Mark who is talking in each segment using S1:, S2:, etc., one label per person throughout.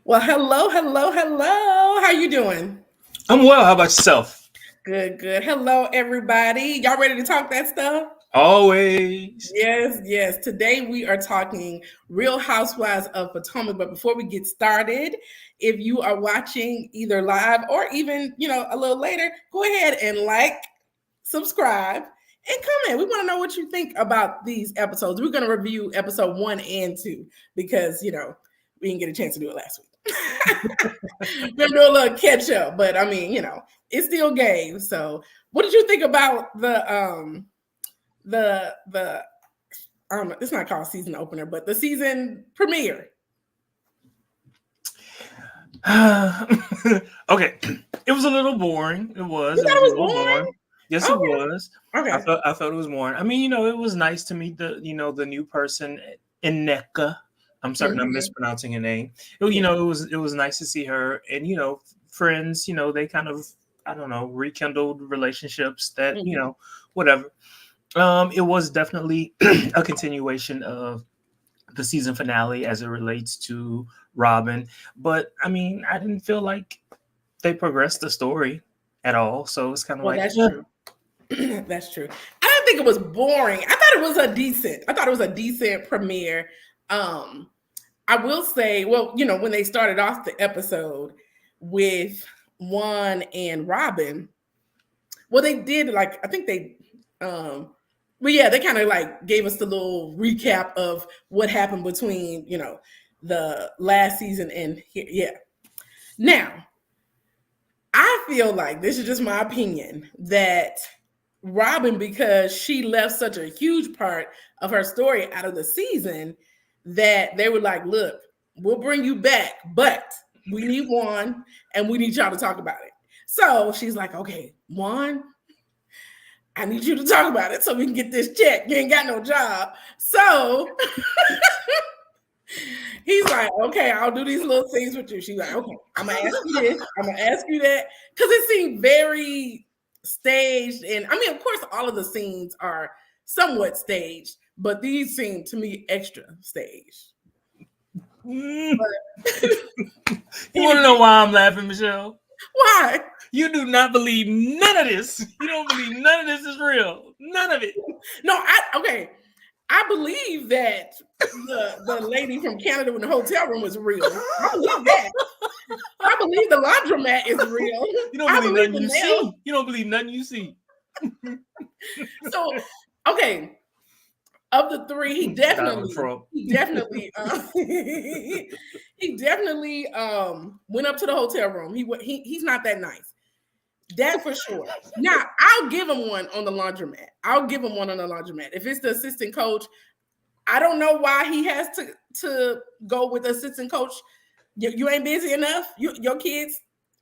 S1: Well, hello, hello, hello. How you doing?
S2: I'm well. How about yourself?
S1: Good, good. Hello, everybody. Y'all ready to talk that stuff?
S2: Always.
S1: Yes, yes. Today we are talking Real Housewives of Potomac. But before we get started, if you are watching either live or even, a little later, go ahead and like, subscribe, and comment. We want to know what you think about these episodes. We're going to review episode 1 and 2 because, we didn't get a chance to do it last week. We're gonna do a little catch up, but I mean, it's still game. So, what did you think about the I don't know, it's not called season opener, but the season premiere?
S2: Okay, it was a little boring. It was.
S1: You
S2: It
S1: thought
S2: was a
S1: it
S2: little boring. Yes, it
S1: was
S2: was.
S1: boring?
S2: I
S1: Okay.
S2: felt. I felt it was boring. I mean, it was nice to meet the new person, Ineka. I'm certain I'm
S1: Mm-hmm.
S2: mispronouncing her name.
S1: Yeah.
S2: It was nice to see her, and friends. They kind of, I don't know, rekindled relationships that
S1: Mm-hmm.
S2: whatever. It was definitely a continuation of the season finale as it relates to Robin. But I mean, I didn't feel like they progressed the story at all. So it's kind of
S1: Well,
S2: like,
S1: that's true. That's true. I didn't think it was boring. I thought it was a decent. I thought it was a decent premiere. Um, I will say, well, when they started off the episode with Juan and Robin, well, they did like I think they, but yeah, they kind of like gave us the little recap of what happened between the last season and here. Yeah. Now, I feel like this is just my opinion that Robin, because she left such a huge part of her story out of the season, that they were like, look, we'll bring you back, but we need Juan and we need y'all to talk about it. So she's like, okay, Juan, I need you to talk about it so we can get this check. You ain't got no job. So he's like, okay, I'll do these little things with you. She's like, okay, I'm gonna ask you this, I'm gonna ask you that. Because it seemed very staged. And I mean, of course, all of the scenes are somewhat staged, but these seem to me extra staged.
S2: you
S1: But
S2: want to know why I'm laughing, Michelle?
S1: why?
S2: You do not believe none of this. You don't believe none of this is real. None of it.
S1: No, okay. I believe that the lady from Canada in the hotel room was real. I believe that. I believe the laundromat is real.
S2: You don't
S1: I
S2: believe
S1: believe
S2: nothing
S1: the
S2: you
S1: nails.
S2: see. You don't believe nothing you see.
S1: So, okay, of the three,
S2: Donald Trump.
S1: he definitely, he definitely went up to the hotel room. He's not that nice. That for sure. Now, I'll give him one on the laundromat. I'll give him one on the laundromat. If it's the assistant coach, I don't know why he has to go with the assistant coach. You ain't busy enough. Your kids,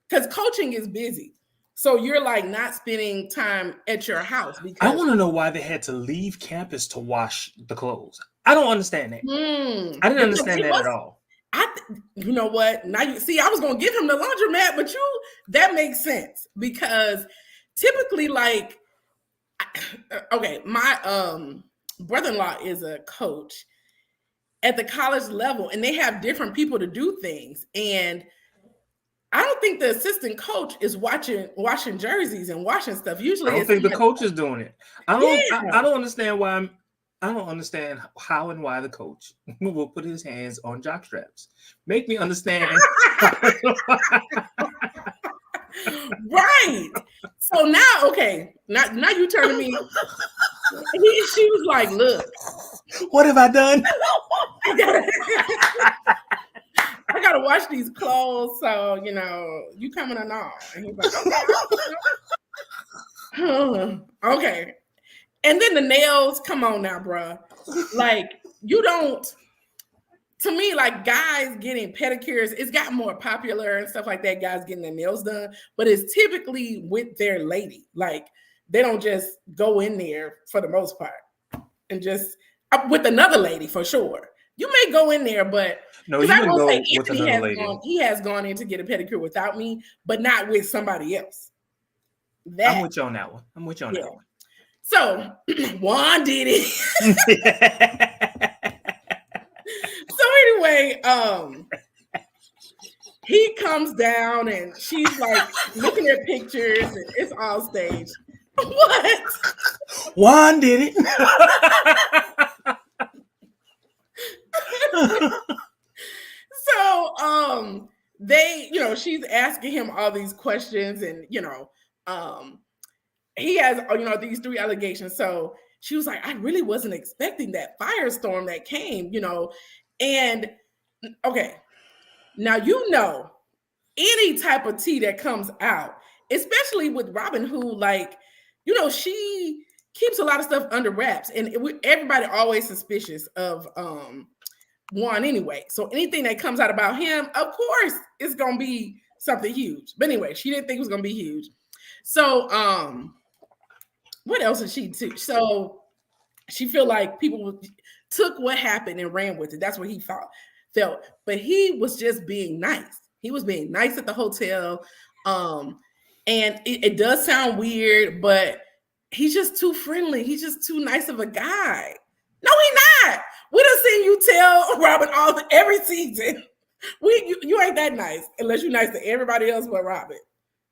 S1: because coaching is busy. So you're like not spending time at your house
S2: I
S1: because
S2: want to know why they had to leave campus to wash the clothes. I don't understand that. I didn't
S1: because
S2: understand
S1: it
S2: that
S1: was
S2: at all.
S1: you know what? Now you see, I was gonna give him the laundromat, but that makes sense because typically, like, okay, my brother-in-law is a coach at the college level, and they have different people to do things. And I don't think the assistant coach is washing jerseys and washing stuff.
S2: I
S1: Usually,
S2: don't
S1: it's
S2: think the
S1: somebody.
S2: coach is doing it.
S1: Yeah.
S2: I don't understand why I don't understand how and why the coach will put his hands on jock straps. Make me understand.
S1: Right. So now, okay, now you turn to me. She was like, "Look,
S2: What have I done?
S1: I gotta, I gotta wash these clothes, so you coming or not?" And he's like, "Okay, okay." And then the nails, come on now, bruh. Like you don't. To me, like guys getting pedicures, it's gotten more popular and stuff like that. Guys getting their nails done, but it's typically with their lady. Like they don't just go in there for the most part and just with another lady for sure. You may go in there, but
S2: No,
S1: because
S2: you
S1: I
S2: wouldn't
S1: will say
S2: go with
S1: Anthony
S2: another lady.
S1: has gone in to get a pedicure without me, but not with somebody else.
S2: I'm
S1: That
S2: with you on that one. I'm with you on
S1: yeah.
S2: that one.
S1: So Juan did it. So anyway, he comes down and she's like looking at pictures and it's all staged. What?
S2: Juan did it.
S1: So they, she's asking him all these questions and he has, these 3 allegations. So she was like, I really wasn't expecting that firestorm that came, and okay. Now, any type of tea that comes out, especially with Robin, who she keeps a lot of stuff under wraps, and everybody always suspicious of Juan anyway. So anything that comes out about him, of course, it's gonna be something huge. But anyway, she didn't think it was gonna be huge. So what else did she do? So she feel like people took what happened and ran with it. That's what he felt. But he was just being nice. He was being nice at the hotel. And it does sound weird, but he's just too friendly. He's just too nice of a guy. No, he's not. We done seen you tell Robin every season. You ain't that nice unless you're nice to everybody else but Robin.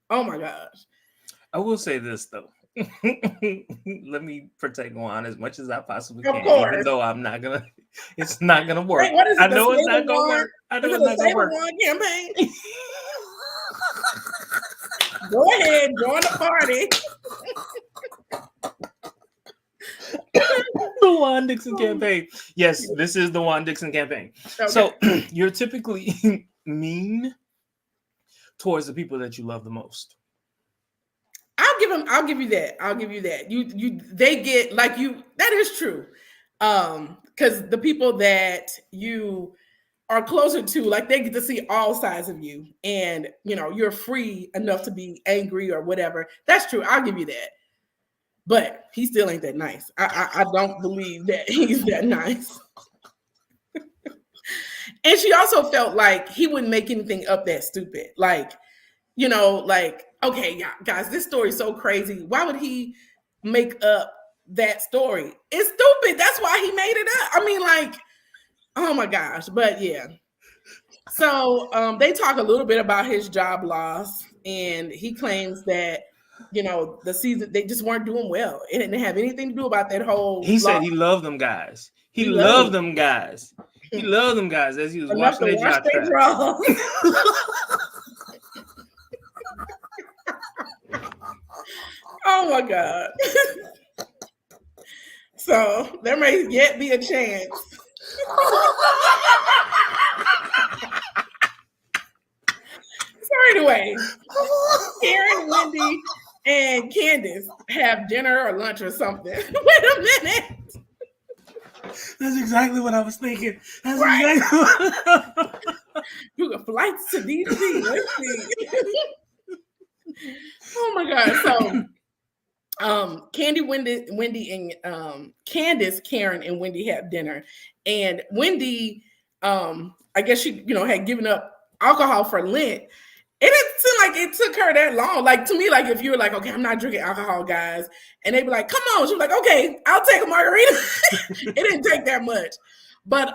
S1: Oh my gosh.
S2: I will say this though. Let me protect Juan as much as I possibly can, even though it's not gonna work.
S1: Wait, what is it,
S2: I know it's not gonna work. I know it's not gonna work.
S1: Campaign? Go ahead, join the party.
S2: The Juan Dixon campaign. Yes, this is the Juan Dixon campaign. Okay. So you're typically mean towards the people that you love the most.
S1: I'll give you that. They get like you. That is true. Because the people that you are closer to, like, they get to see all sides of you, and you're free enough to be angry or whatever. That's true. I'll give you that. But he still ain't that nice. I don't believe that he's that nice. And she also felt like he wouldn't make anything up that stupid. Okay, yeah, guys, this story is so crazy. Why would he make up that story? It's stupid. That's why he made it up. I mean, oh my gosh. But yeah. So they talk a little bit about his job loss, and he claims that the season, they just weren't doing well. It didn't have anything to do about that whole.
S2: He said he loved them guys. He loved them guys. He loved them guys as he was watching their job track.
S1: Oh my God. So there may yet be a chance. So anyway, Karen, Wendy, and Candace have dinner or lunch or something. Wait a minute.
S2: That's exactly what I was thinking. That's
S1: right.
S2: Exactly
S1: You got flights to DC. Let's see. Oh my God. So Wendy, and Candace, Karen, and Wendy have dinner. And Wendy, I guess she, had given up alcohol for Lent. It didn't seem like it took her that long. Like, to me, like, if you were like, okay, I'm not drinking alcohol, guys, and they'd be like, come on. She was like, okay, I'll take a margarita. It didn't take that much. But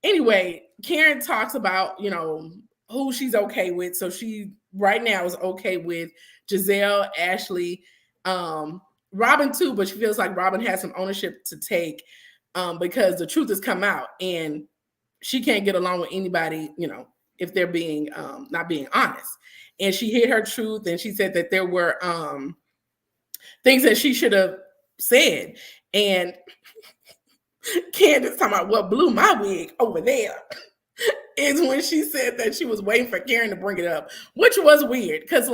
S1: anyway, Karen talks about, who she's okay with. So she right now is okay with Giselle, Ashley, Robin too, but she feels like Robin has some ownership to take because the truth has come out and she can't get along with anybody, if they're being not being honest. And she hid her truth, and she said that there were things that she should have said. And Candace talking about what blew my wig over there is when she said that she was waiting for Karen to bring it up, which was weird because,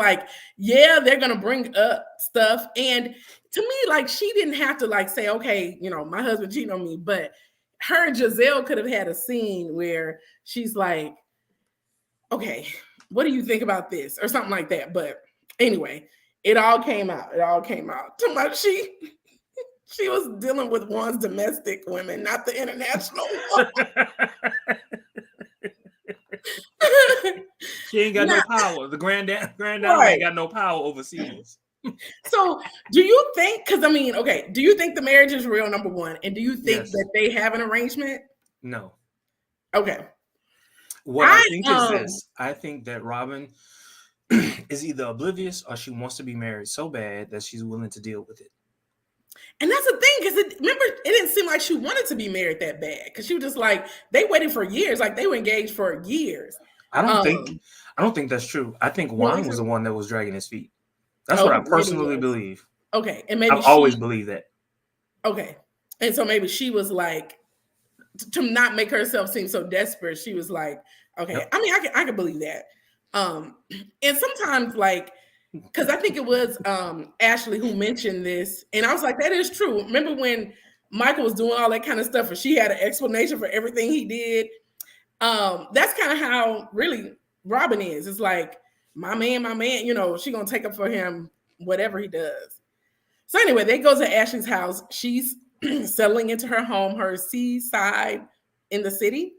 S1: they're gonna bring up stuff, and to me, she didn't have to say, okay, my husband cheating on me, but her and Giselle could have had a scene where she's like, okay, what do you think about this, or something like that. But anyway, it all came out. Too much. She was dealing with Juan's domestic women, not the international one.
S2: She ain't got no power. The granddad ain't got no power overseas.
S1: So do you think, do you think the marriage is real, number one? And do you think that they have an arrangement?
S2: No.
S1: Okay.
S2: What I think is this. I think that Robin is either oblivious or she wants to be married so bad that she's willing to deal with it.
S1: And that's the thing, because remember, it didn't seem like she wanted to be married that bad, because she was just like, they waited for years, like they were engaged for years.
S2: I don't think that's true. I think Juan was the one that was dragging his feet. That's what I personally believe.
S1: Okay, and maybe
S2: I've always believed that.
S1: Okay, and so maybe she was like, to not make herself seem so desperate, she was like, okay. Yep. I mean, I can believe that. And sometimes, like, because I think it was Ashley who mentioned this, and I was like, that is true. Remember when Michael was doing all that kind of stuff, and she had an explanation for everything he did? That's kind of how really Robin is. It's like, my man, you know, she gonna take up for him whatever he does. So anyway, they go to Ashley's house. She's settling into her home, her seaside in the city.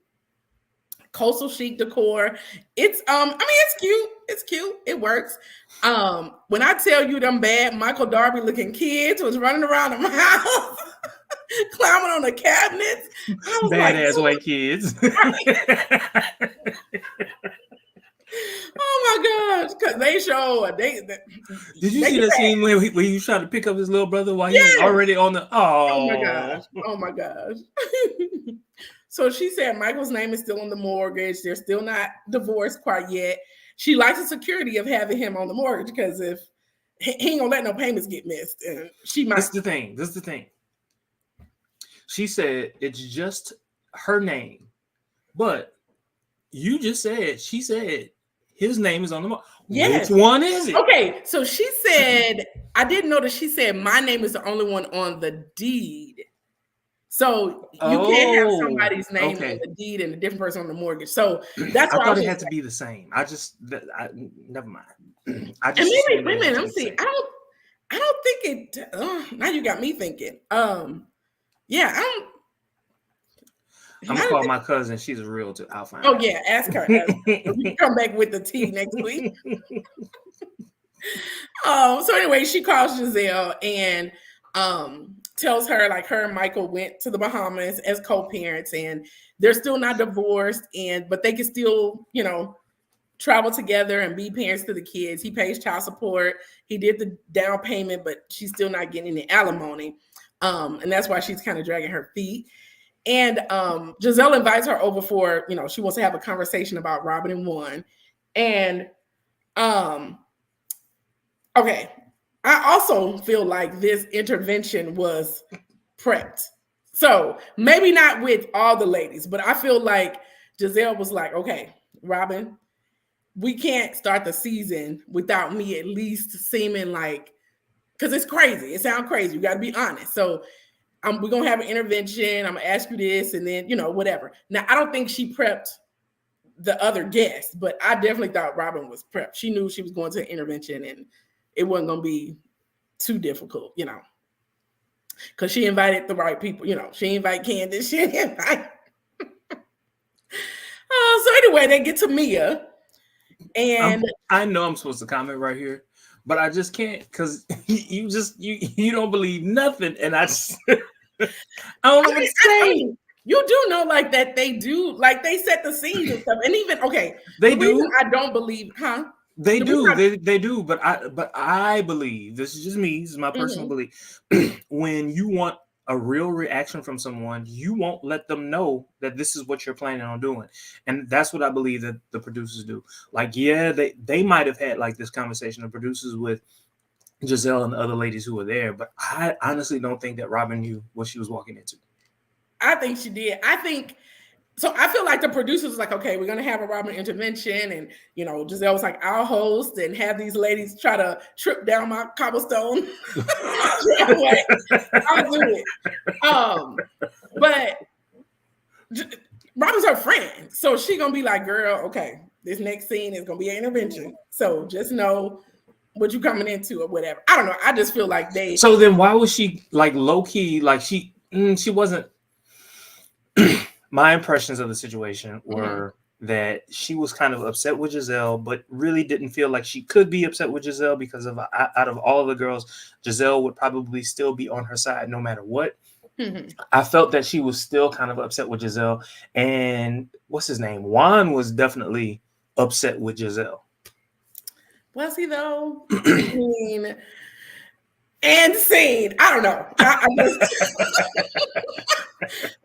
S1: Coastal chic decor. It's I mean, it's cute. It's cute. It works. When I tell you them bad Michael Darby looking kids was running around the house, climbing on the cabinets.
S2: Badass white kids.
S1: Oh my gosh, because they show
S2: Did you see that scene where he tried to pick up his little brother while he was already on the
S1: Oh my gosh. So she said Michael's name is still on the mortgage. They're still not divorced quite yet. She likes the security of having him on the mortgage, because if he ain't gonna let no payments get missed, and she might.
S2: This is the thing. She said it's just her name, but you just said she said his name is on the mortgage. Yes. Which one is it?
S1: Okay, so she said, I didn't notice she said my name is the only one on the deed. So you can't have somebody's name on the deed and a different person on the mortgage. So that's why
S2: I thought it had to be the same. Never mind.
S1: Wait a minute. I'm seeing. I don't think it. Now you got me thinking. Yeah,
S2: I'm gonna call my cousin. She's a realtor. I'll find.
S1: Oh yeah, ask her. We can come back with the tea next week. So anyway, she calls Giselle and tells her like her and Michael went to the Bahamas as co-parents, and they're still not divorced, but they can still, you know, travel together and be parents to the kids. He pays child support. He did the down payment, but she's still not getting any alimony. And that's why she's kind of dragging her feet. And Giselle invites her over for, you know, she wants to have a conversation about Robin and Juan. And okay, I also feel like this intervention was prepped. So maybe not with all the ladies, but I feel like Giselle was like, okay, Robin, we can't start the season without me at least seeming like, because it's crazy. It sounds crazy. You got to be honest. So we're going to have an intervention. I'm going to ask you this and then, you know, whatever. Now, I don't think she prepped the other guests, but I definitely thought Robin was prepped. She knew she was going to an intervention and it wasn't going to be too difficult, you know, because she invited the right people. You know, she invited Candace. She invited. So anyway, they get to Mia. And
S2: I know I'm supposed to comment right here, but I just can't, because you don't believe nothing. And I don't know what to say.
S1: You do know like that they do, like they set the scenes and stuff. And even,
S2: they do.
S1: I don't believe,
S2: They do, but I believe, this is just me, this is my personal belief. When you want a real reaction from someone, you won't let them know that this is what you're planning on doing. And that's what I believe that the producers do. Like, yeah, they might have had like this conversation, the producers, with Giselle and the other ladies who were there, but I honestly don't think that Robin knew what she was walking into.
S1: I think she did. So I feel like the producers was like, okay, we're going to have a Robin intervention. And, you know, Giselle was like, I'll host and have these ladies try to trip down my cobblestone. I'll do it. But Robin's her friend. So she going to be like, girl, okay, this next scene is going to be an intervention. So just know what you coming into or whatever. I don't know. I just feel like they.
S2: So then why was she like low key? Like she wasn't. My impressions of the situation were that she was kind of upset with Giselle, but really didn't feel like she could be upset with Giselle because out of all of the girls, Giselle would probably still be on her side no matter what.
S1: Mhm.
S2: I felt that she was still kind of upset with Giselle, and what's his name? Juan was definitely upset with Giselle.
S1: Was he though? I mean, and scene. I don't know. I just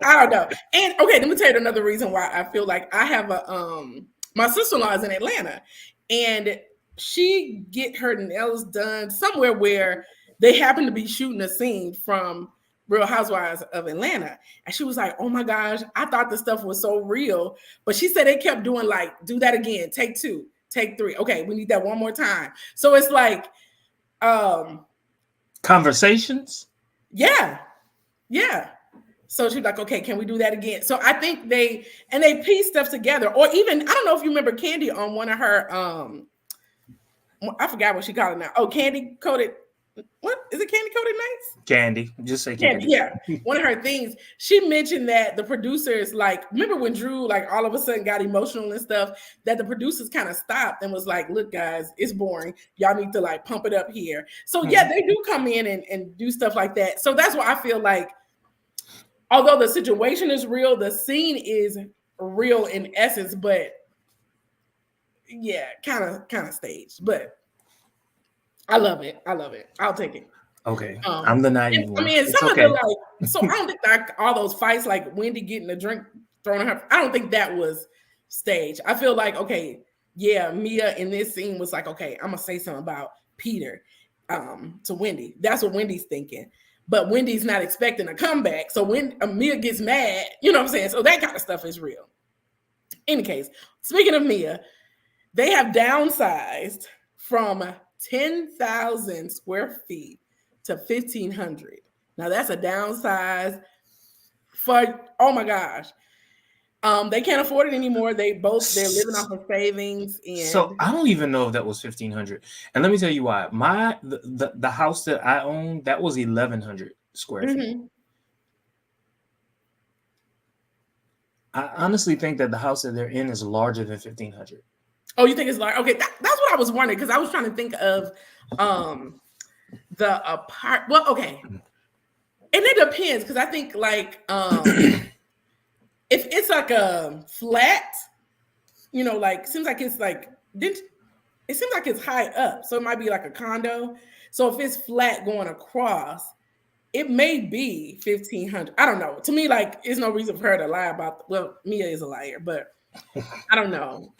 S1: I don't know. And okay, let me tell you another reason why I feel like I have a my sister-in-law is in Atlanta, and she get her nails done somewhere where they happen to be shooting a scene from Real Housewives of Atlanta. And she was like, oh my gosh, I thought the stuff was so real. But she said they kept doing like, do that again, take two, take three. Okay, we need that one more time. So it's like
S2: Conversations.
S1: yeah, yeah. So she's like, okay, can we do that again? So I think they piece stuff together. Or even, I don't know if you remember Candy on one of her I forgot what she called it now. Oh, Candy Coated. What is it? Candy Coated Nights?
S2: Candy. Just say Candy.
S1: Yeah. One of her things, she mentioned that the producers, like, remember when Drew, like, all of a sudden got emotional and stuff, that the producers kind of stopped and was like, look, guys, it's boring. Y'all need to, like, pump it up here. So, yeah, they do come in and do stuff like that. So that's why I feel like, although the situation is real, the scene is real in essence, but yeah, kind of staged. But I love it. I love it. I'll take it.
S2: Okay, I'm the naive one.
S1: I mean, some of the like, so I don't think that all those fights, like Wendy getting a drink thrown at her, I don't think that was staged. I feel like, okay, yeah, Mia in this scene was like, okay, I'm gonna say something about Peter to Wendy. That's what Wendy's thinking. But Wendy's not expecting a comeback. So when Mia gets mad, you know what I'm saying? So that kind of stuff is real. Any case, speaking of Mia, they have downsized from 10,000 square feet to 1,500. Now that's a downsize for, oh my gosh. They can't afford it anymore. They're living off of savings. And
S2: so I don't even know if that was 1,500. And let me tell you why. The house that I own, that was 1,100 square feet. I honestly think that the house that they're in is larger than 1,500.
S1: Oh, you think it's large? Okay, that's what I was wondering, because I was trying to think of the apart. Well, okay, and it depends, because I think like if it's like a flat, you know, like seems like it's like it seems like it's high up, so it might be like a condo. So if it's flat going across, it may be 1,500. I don't know. To me, like, there's no reason for her to lie about. Well, Mia is a liar, but I don't know.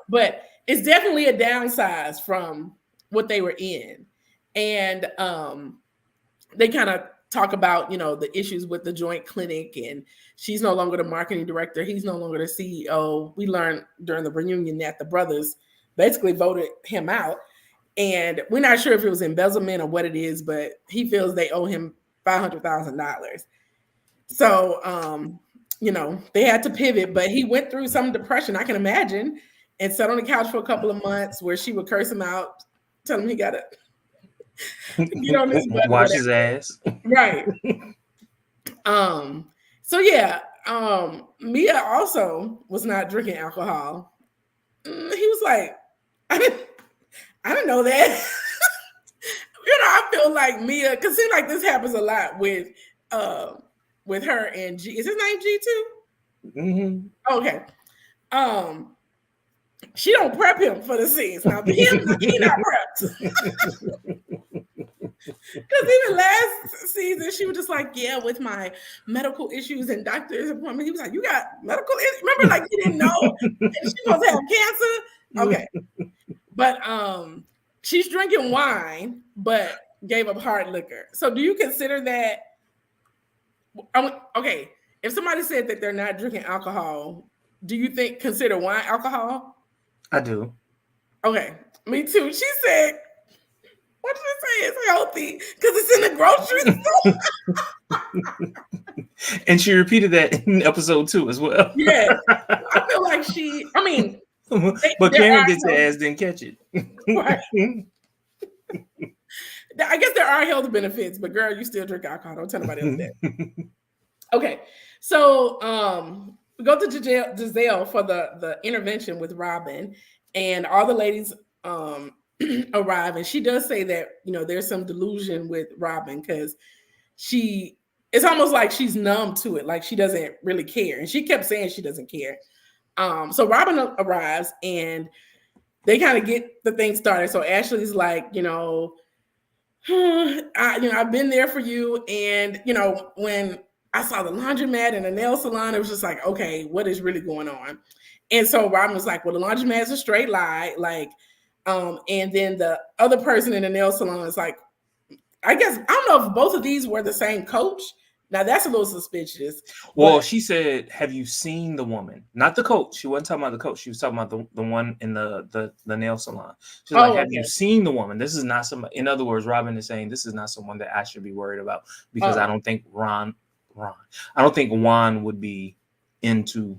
S1: But it's definitely a downsize from what they were in, and they kind of talk about, you know, the issues with the joint clinic, and she's no longer the marketing director. He's no longer the CEO. We learned during the reunion that the brothers basically voted him out, and we're not sure if it was embezzlement or what it is, but he feels they owe him $500,000. So, you know, they had to pivot, but he went through some depression, I can imagine, and sat on the couch for a couple of months where she would curse him out, tell him he got to get on his butt.
S2: Wash his ass.
S1: Right. So yeah, Mia also was not drinking alcohol. He was like, I didn't know that. You know, I feel like Mia, because it seems like this happens a lot with her and G. Is his name G too?
S2: Mm-hmm.
S1: Okay. She don't prep him for the scenes. Now he not prepped. Because even last season, she was just like, yeah, with my medical issues and doctor's appointment. He was like, you got medical issues? Remember, like, he didn't know and she was to have cancer. Okay. But she's drinking wine, but gave up hard liquor. So do you consider that? Okay, if somebody said that they're not drinking alcohol, do you consider wine alcohol?
S2: I do.
S1: Okay, me too. She said, what did it say? It's healthy because it's in the grocery store.
S2: And she repeated that in episode 2 as well.
S1: Yeah, I feel like
S2: but Karen did say ass didn't catch it.
S1: Right. I guess there are health benefits, but girl, you still drink alcohol. Don't tell nobody else that. Okay, so we go to Giselle for the intervention with Robin, and all the ladies arrive, and she does say that, you know, there's some delusion with Robin because she it's almost like she's numb to it, like she doesn't really care. And she kept saying she doesn't care. So Robin arrives and they kind of get the thing started. So Ashley's like, I've been there for you. And, when I saw the laundromat and the nail salon, it was just like, okay, what is really going on? And so Robin was like, well, the laundromat is a straight lie. Like, and then the other person in the nail salon is like, I guess, I don't know if both of these were the same coach. Now that's a little suspicious.
S2: Well, she said, have you seen the woman? Not the coach. She wasn't talking about the coach. She was talking about the one in the nail salon. She's like, have you seen the woman? This is not somebody. In other words, Robin is saying this is not someone that I should be worried about because I don't think I don't think Juan would be into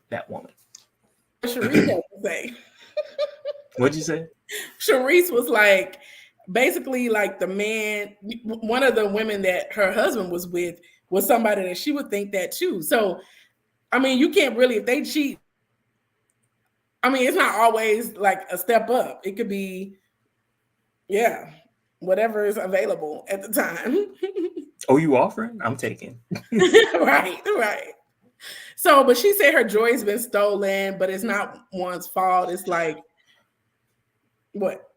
S2: that woman.
S1: Sharice had to say.
S2: What'd you say?
S1: Sharice was like, basically, like the man, one of the women that her husband was with was somebody that she would think that too. So, I mean, you can't really, if they cheat, I mean, it's not always like a step up. It could be, whatever is available at the time.
S2: Oh, you offering? I'm taking.
S1: Right. So, but she said her joy's been stolen, but it's not Juan's fault. It's like, what?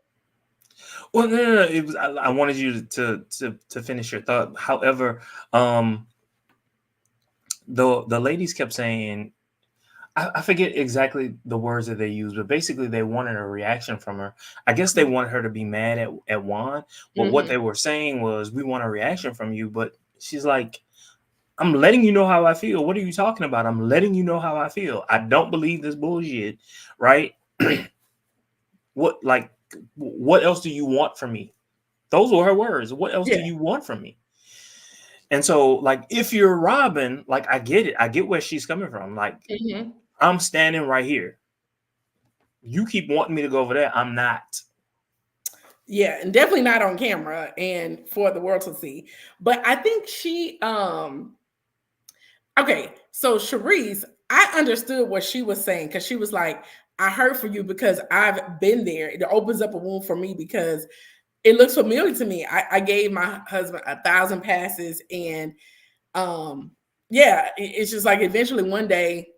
S2: Well, no. It was. I wanted you to finish your thought. However, the ladies kept saying, I forget exactly the words that they used, but basically they wanted a reaction from her. I guess they wanted her to be mad at Juan. But what they were saying was, we want a reaction from you. But she's like, I'm letting you know how I feel. What are you talking about? I'm letting you know how I feel. I don't believe this bullshit, right? What else do you want from me? Those were her words. What else do you want from me? And so, like, if you're Robin, like, I get it. I get where she's coming from. Like, I'm standing right here. You keep wanting me to go over there. I'm not.
S1: Yeah, and definitely not on camera and for the world to see. But I think she, okay, so Sharice, I understood what she was saying because she was like, I heard for you because I've been there. It opens up a wound for me because it looks familiar to me. I gave my husband 1,000 passes, and it's just like eventually one day,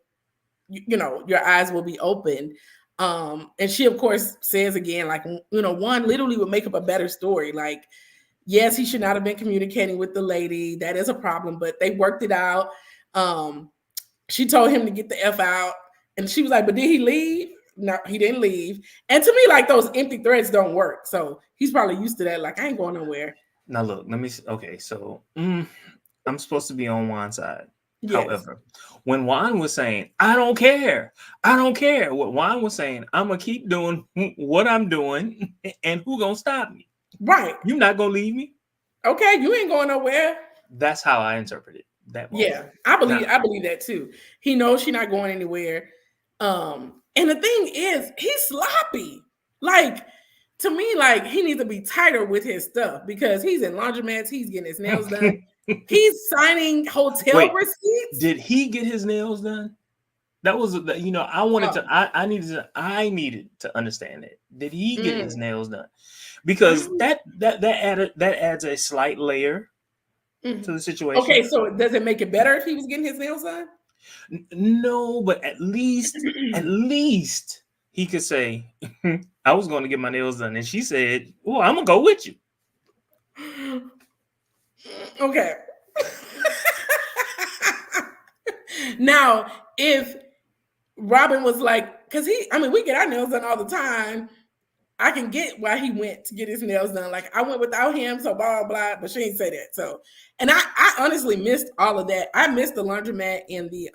S1: your eyes will be open. And she, of course, says again, like, Juan literally would make up a better story. Like, yes, he should not have been communicating with the lady. That is a problem, but they worked it out. She told him to get the F out. And she was like, but did he leave? No, he didn't leave. And to me, like, those empty threats don't work. So he's probably used to that. Like, I ain't going nowhere.
S2: Now, look, let me see. Okay, so I'm supposed to be on Juan's side. Yes. However, when Juan was saying, I don't care. What Juan was saying, I'm going to keep doing what I'm doing. And who going to stop me?
S1: Right.
S2: You're not going to leave me.
S1: Okay, you ain't going nowhere.
S2: That's how I interpret it. That moment.
S1: Yeah, I believe that too. He knows she's not going anywhere. And the thing is, he's sloppy. Like, to me, like, he needs to be tighter with his stuff because he's in laundromats, he's getting his nails done. He's signing hotel receipts.
S2: Did he get his nails done? That was, I wanted to, I needed to understand it. Did he get his nails done? Because that adds a slight layer to the situation.
S1: Okay, so does it make it better if he was getting his nails done?
S2: No, but at least he could say, I was going to get my nails done. And she said, well, I'm going to go with you.
S1: Okay. Now, if Robin was like, because we get our nails done all the time. I can get why he went to get his nails done. Like, I went without him, so blah, blah, blah, but she didn't say that. So, and I honestly missed all of that. I missed the laundromat and the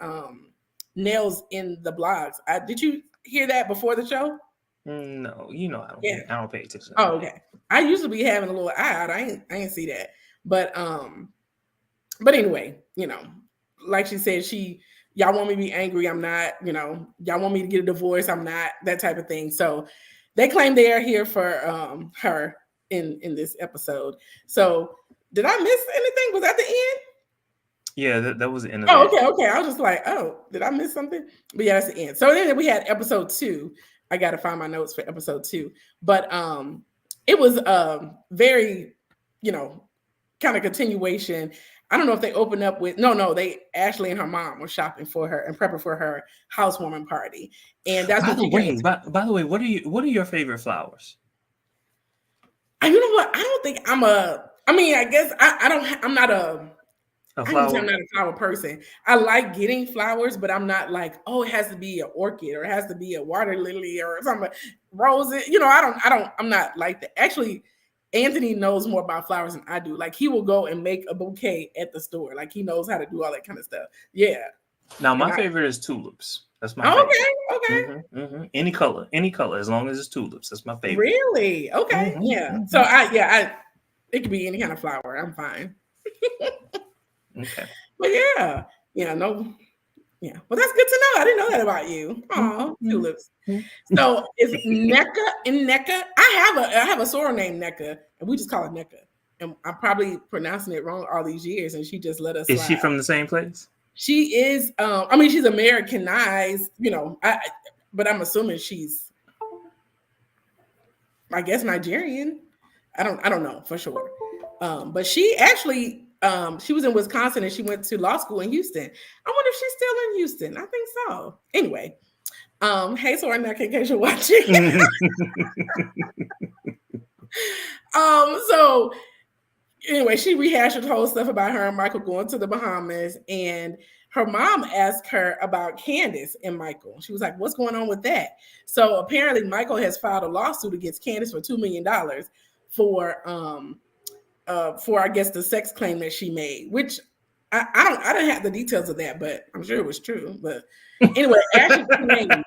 S1: nails in the blogs. Did you hear that before the show?
S2: No, I don't pay attention.
S1: Oh, okay. I used to be having a little eye out. I ain't see that. But anyway, like she said, y'all want me to be angry, I'm not, y'all want me to get a divorce, I'm not, that type of thing. So they claim they are here for her in this episode. So did I miss anything? Was that the end?
S2: Yeah, that was the end of
S1: it. Okay. I was just like, did I miss something? But yeah, that's the end. So then we had episode 2. I got to find my notes for episode 2. But it was very, kind of continuation. I don't know if they opened up with they Ashley and her mom were shopping for her and prepping for her housewarming party, and that's what she came.
S2: By the way, what are your favorite flowers?
S1: And you know what? I don't think I'm a. I mean, I guess I don't. I'm not a. I can say I'm not a flower person. I like getting flowers, but I'm not like, oh, it has to be an orchid or it has to be a water lily or something. Roses, I'm not like that. Actually, Anthony knows more about flowers than I do. Like he will go and make a bouquet at the store. Like he knows how to do all that kind of stuff. Yeah.
S2: Now my favorite is tulips. That's my
S1: favorite.
S2: Okay. Mm-hmm. Any color, as long as it's tulips. That's my favorite.
S1: Really? Okay. Mm-hmm. Yeah. So it could be any kind of flower. I'm fine.
S2: Okay.
S1: But well, that's good to know. I didn't know that about you. Oh, tulips. So is NECA in NECA? I have a soror named NECA, and we just call it NECA. And I'm probably pronouncing it wrong all these years, and she just let us.
S2: Is she from the same place?
S1: She is. She's Americanized, but I'm assuming she's, I guess, Nigerian. I don't know for sure. But she actually. She was in Wisconsin and she went to law school in Houston. I wonder if she's still in Houston. I think so. Anyway, hey, soror NECA, in case you're watching. So anyway, she rehashed the whole stuff about her and Michael going to the Bahamas, and her mom asked her about Candace and Michael. She was like, what's going on with that? So apparently Michael has filed a lawsuit against Candace for $2 million for I guess the sex claim that she made, which I don't have the details of that, but I'm sure it was true. But anyway, Ashley claimed,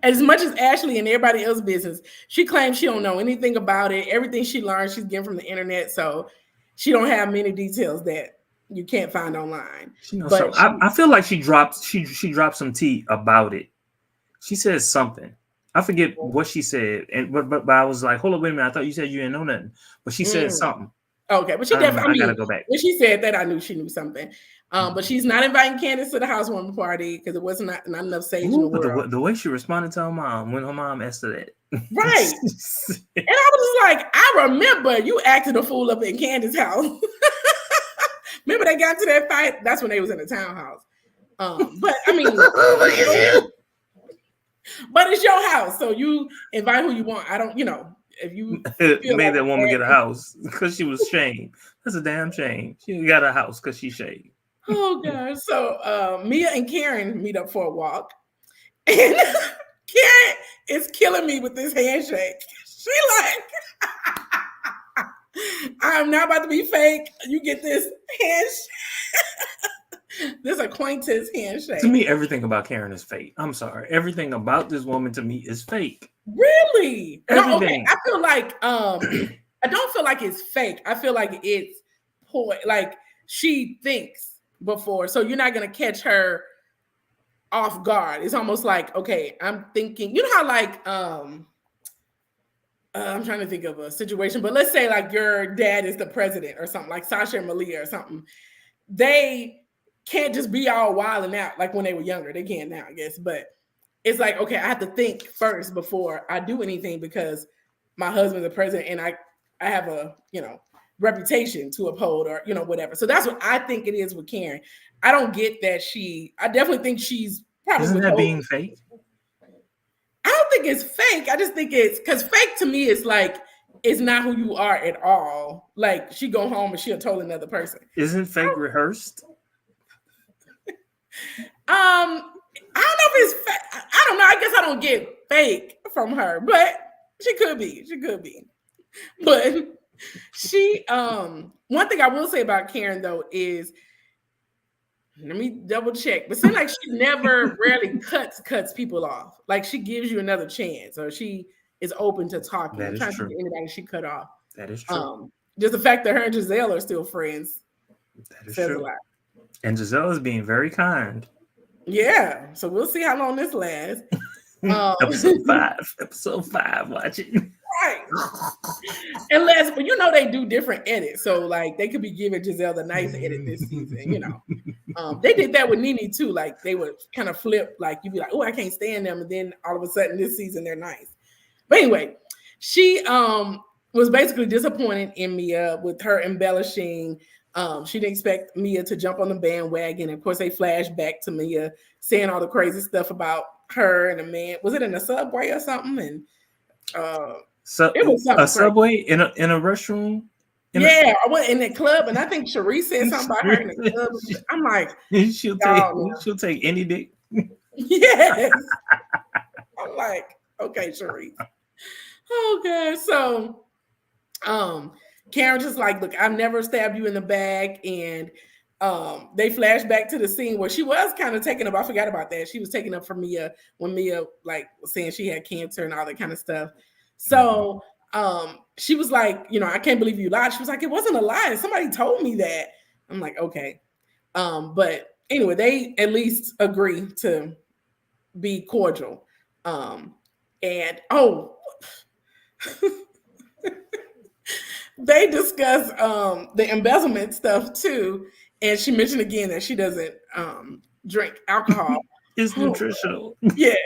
S1: as much as Ashley and everybody else's business, she claims she don't know anything about it. Everything she learned, she's getting from the internet, so she don't have many details that you can't find online.
S2: But I feel like she dropped some tea about it. She said something. I forget what she said, but I was like, hold up, wait a minute. I thought you said you didn't know nothing, but she said something.
S1: Okay, but she definitely.
S2: I gotta go back.
S1: When she said that, I knew she knew something. But she's not inviting Candace to the housewarming party because it wasn't not enough sage in the world.
S2: The way she responded to her mom when her mom asked her that,
S1: right? And I was just like, I remember you acted a fool up in Candace's house. Remember they got to that fight? That's when they was in the townhouse. But I mean. But it's your house, so you invite who you want. I don't, if you
S2: made that woman get a house because she was shamed. That's a damn shame. She got a house because she shamed.
S1: Oh gosh. So Mia and Karen meet up for a walk, and Karen is killing me with this handshake. She like, I'm not about to be fake. You get this handshake. This acquaintance handshake.
S2: To me, everything about Karen is fake. I'm sorry. Everything about this woman to me is fake.
S1: Really?
S2: Everything.
S1: No, okay. I feel like I don't feel like it's fake. I feel like it's like she thinks before. So you're not gonna catch her off guard. It's almost like, okay, I'm thinking, you know how like I'm trying to think of a situation, but let's say like your dad is the president or something, like Sasha and Malia or something. They can't just be all wild and out like when they were younger. They can now, I guess. But it's like, okay, I have to think first before I do anything because my husband's the president and I have a, reputation to uphold or, whatever. So that's what I think it is with Karen. I don't get that I definitely think she's probably.
S2: Isn't that being fake?
S1: I don't think it's fake. I just think it's because fake to me is like, it's not who you are at all. Like she go home and she'll tell another person.
S2: Isn't fake rehearsed?
S1: I don't know if it's fake. I don't know. I guess I don't get fake from her, but she could be. She could be. But she, one thing I will say about Karen though is, let me double check. But it seems like she never rarely cuts people off. Like she gives you another chance, or she is open to talking.
S2: That is true.
S1: Anybody she cut off.
S2: That is true.
S1: Just the fact that her and Giselle are still friends.
S2: That is true. A lot. And Giselle is being very kind.
S1: Yeah. So we'll see how long this lasts.
S2: Episode 5, watch it.
S1: Right. But they do different edits. So like they could be giving Giselle the nice edit this season, They did that with Nene too. Like they would kind of flip, like you'd be like, oh, I can't stand them. And then all of a sudden this season they're nice. But anyway, she was basically disappointed in Mia with her embellishing She didn't expect Mia to jump on the bandwagon. Of course, they flash back to Mia saying all the crazy stuff about her and a man. Was it in a subway or something? And
S2: So
S1: it was something
S2: a subway in a restroom.
S1: I went in the club, and I think Cherie said something about her in the club. I'm like,
S2: she'll take any dick.
S1: Yes. I'm like, okay, Cherie. Oh god. So Karen just like, look, I've never stabbed you in the back. And they flash back to the scene where she was kind of taken up. I forgot about that. She was taken up for Mia when Mia like was saying she had cancer and all that kind of stuff. So she was like, I can't believe you lied. She was like, it wasn't a lie. Somebody told me that. I'm like, okay. But anyway, they at least agree to be cordial. And they discuss the embezzlement stuff too. And she mentioned again that she doesn't drink alcohol.
S2: It's nutritional.
S1: Yes.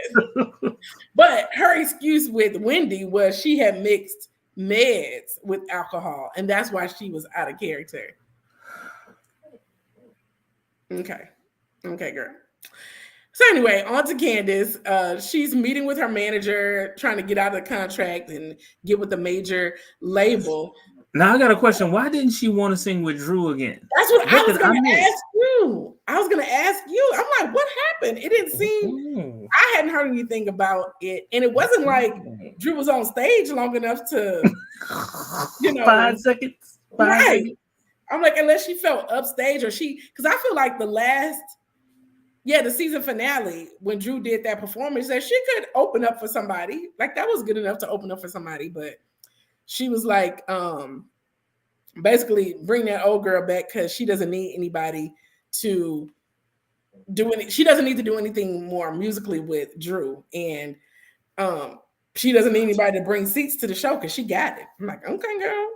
S1: But her excuse with Wendy was she had mixed meds with alcohol, and that's why she was out of character. Okay, girl. So anyway, on to Candace. She's meeting with her manager, trying to get out of the contract and get with the major label.
S2: Now I got a question. Why didn't she want to sing with Drew again?
S1: That's what I was going to ask you. I'm like, what happened? It didn't seem. I hadn't heard anything about it, and it wasn't like Drew was on stage long enough to,
S2: 5 seconds.
S1: Right. Seconds. I'm like, unless she felt upstage or because I feel like the season finale, when Drew did that performance, that she could open up for somebody. Like that was good enough to open up for somebody, but she was like, basically bring that old girl back because she doesn't need anybody to do she doesn't need to do anything more musically with Drew. And she doesn't need anybody to bring seats to the show because she got it. I'm like, okay, girl.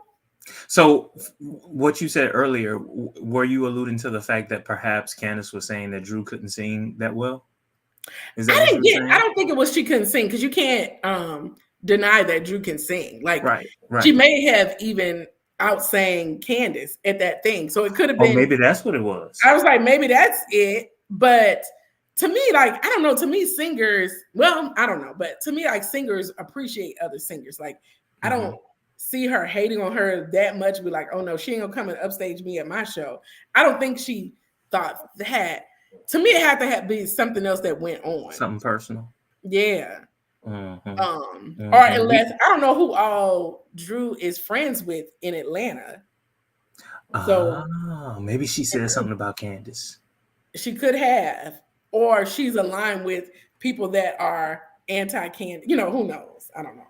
S2: So what you said earlier, were you alluding to the fact that perhaps Candace was saying that Drew couldn't sing that well?
S1: I don't think it was she couldn't sing, because you can't deny that Drew can sing. Like right. She may have even outsang Candace at that thing. So it could have been.
S2: Maybe that's what it was.
S1: I was like, maybe that's it. But to me, like, I don't know. To me, singers, well, I don't know. But to me, like, singers appreciate other singers. Like, I don't see her hating on her that much. Be like, oh no, she ain't gonna come and upstage me at my show. I don't think she thought that. To me, it had to be something else that went on.
S2: Something personal.
S1: Yeah. Or unless I don't know who all Drew is friends with in Atlanta. So
S2: maybe she said something about Candace.
S1: She could have, or she's aligned with people that are anti-Candace. Who knows? I don't know.